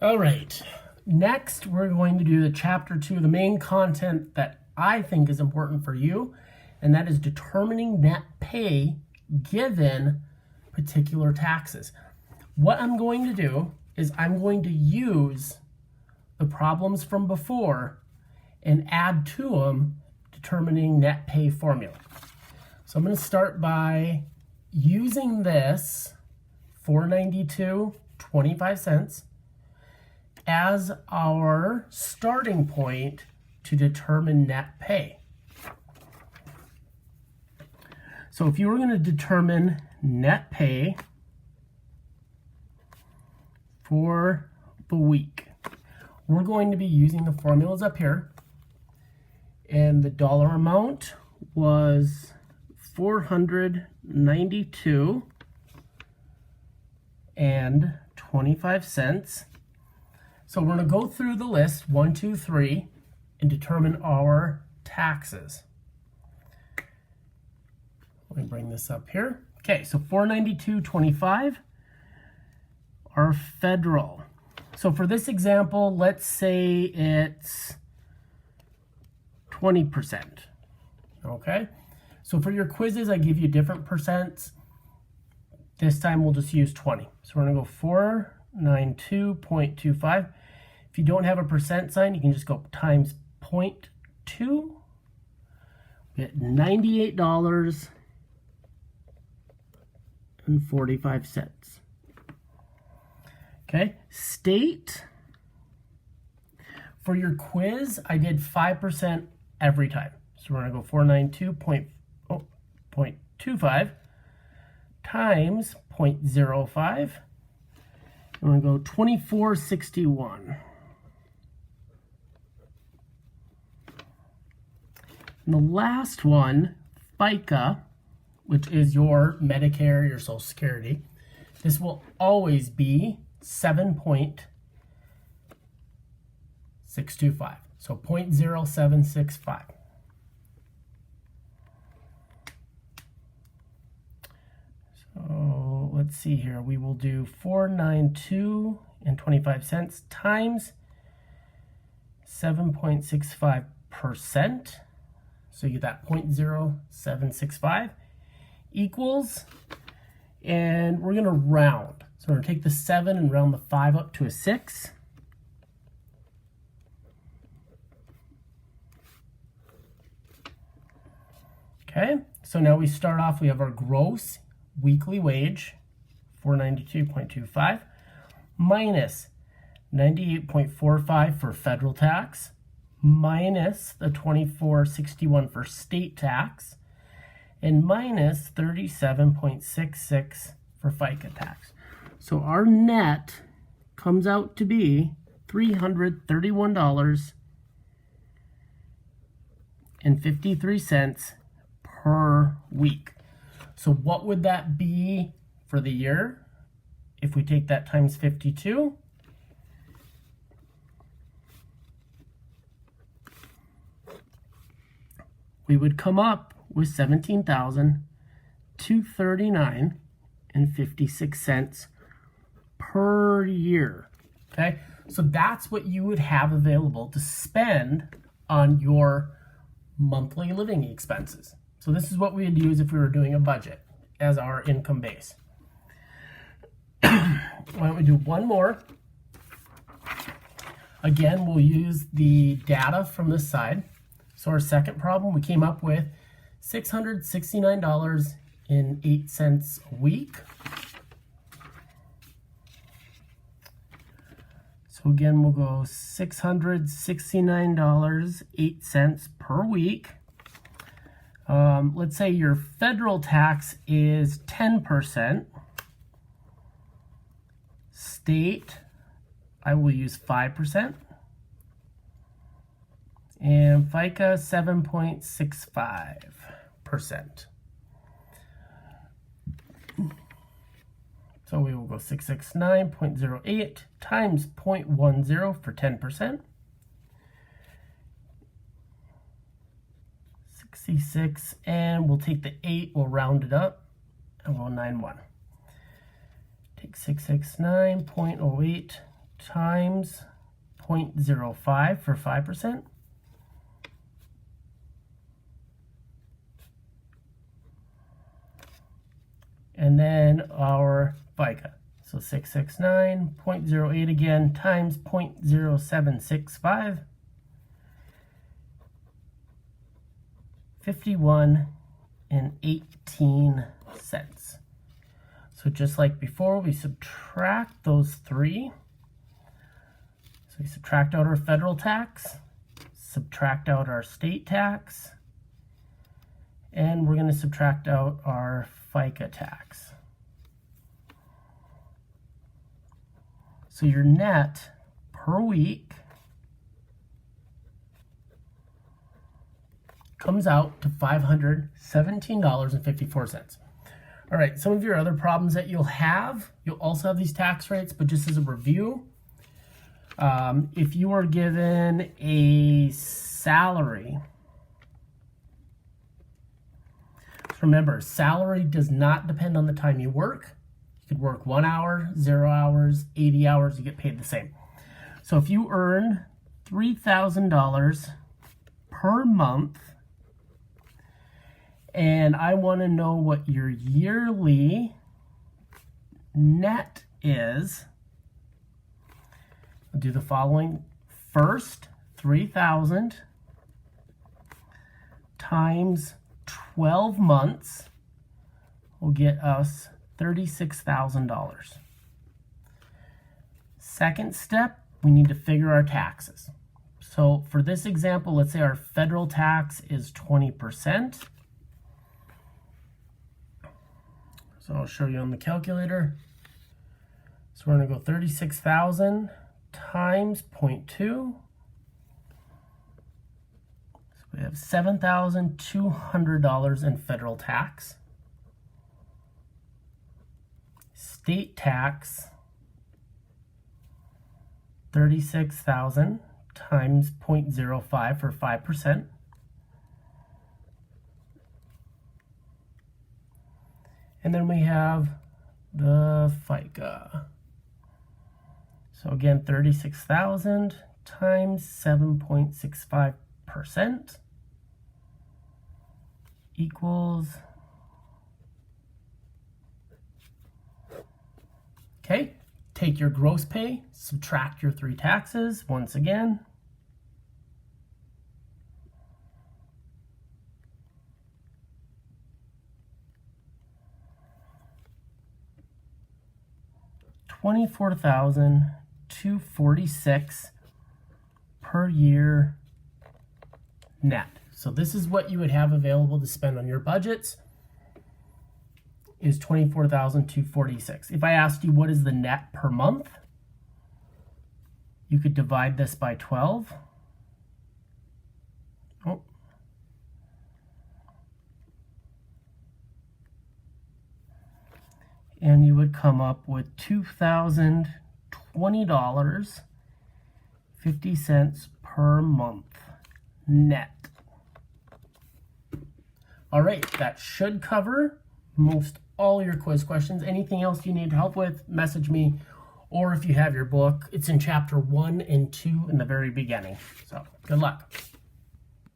All right, next we're going to do the chapter 2, the main content that I think is important for you, and that is determining net pay given particular taxes. What I'm going to do is I'm going to use the problems from before and add to them determining net pay formula. So I'm going to start by using this $492.25 as our starting point to determine net pay. So if you were going to determine net pay for the week, we're going to be using the formulas up here, and the dollar amount was $492.25. So we're going to go through the list 1, 2, 3 and determine our taxes. Let me bring this up here. Okay, so $492.25 are federal. So for this example, let's say it's 20%. Okay, so for your quizzes, I give you different percents. This time we'll just use 20. So we're going to go 492.25. If you don't have a percent sign, you can just go times 0.2. We get $98.45. Okay, state. For your quiz, I did 5% every time. So we're going to go 492.25 times 0.05. And we're going to go 2461. And the last one, FICA, which is your Medicare, your Social Security, this will always be 7.625. So 0.0765. So let's see here. We will do 492.25 times 7.65%. So you get that 0.0765 equals, and we're going to round. So we're going to take the 7 and round the 5 up to a 6. Okay, so now we start off, we have our gross weekly wage, 492.25, minus 98.45 for federal tax, minus the 2461 for state tax, and minus 37.66 for FICA tax. So our net comes out to be $331.53 per week. So what would that be for the year if we take that times 52? We would come up with $17,239.56 per year. Okay, so that's what you would have available to spend on your monthly living expenses. So this is what we would use if we were doing a budget as our income base. Why don't we do one more? Again, we'll use the data from this side. So our second problem, we came up with $669.08 a week. So again, we'll go $669.08 per week. Let's say your federal tax is 10%. State, I will use 5%. And FICA, 7.65%. So we will go 669.08 times 0.10 for 10%. 66, and we'll take the 8, we'll round it up, and we'll 91. Take 669.08 times 0.05 for 5%. And then our FICA. So 669.08 again times 0.0765. 51.18 cents. So just like before, we subtract those three. So we subtract out our federal tax, subtract out our state tax, and we're going to subtract out our FICA tax. So your net per week comes out to $517.54. All right, some of your other problems that you'll also have these tax rates, but just as a review, if you are given a salary, remember, salary does not depend on the time you work. You could work 1 hour, 0 hours, 80 hours, you get paid the same. So if you earn $3,000 per month, and I want to know what your yearly net is, I'll do the following. First, 3,000 times 12 months will get us $36,000. Second step, we need to figure our taxes. So for this example, let's say our federal tax is 20%. So I'll show you on the calculator. So we're going to go 36,000 times 0.2. So we have $7,200 in federal tax. State tax, 36,000 times 0.05 for 5%. And then we have the FICA. So again, 36,000 times 7.65% equals, okay, take your gross pay, subtract your 3 taxes once again. $24,246 per year net. So this is what you would have available to spend on your budgets, is $24,246. If I asked you what is the net per month, you could divide this by 12. And you would come up with $2,020.50 per month net. All right, that should cover most all your quiz questions. Anything else you need help with, message me, or if you have your book, it's in chapter 1 and 2 in the very beginning. So good luck.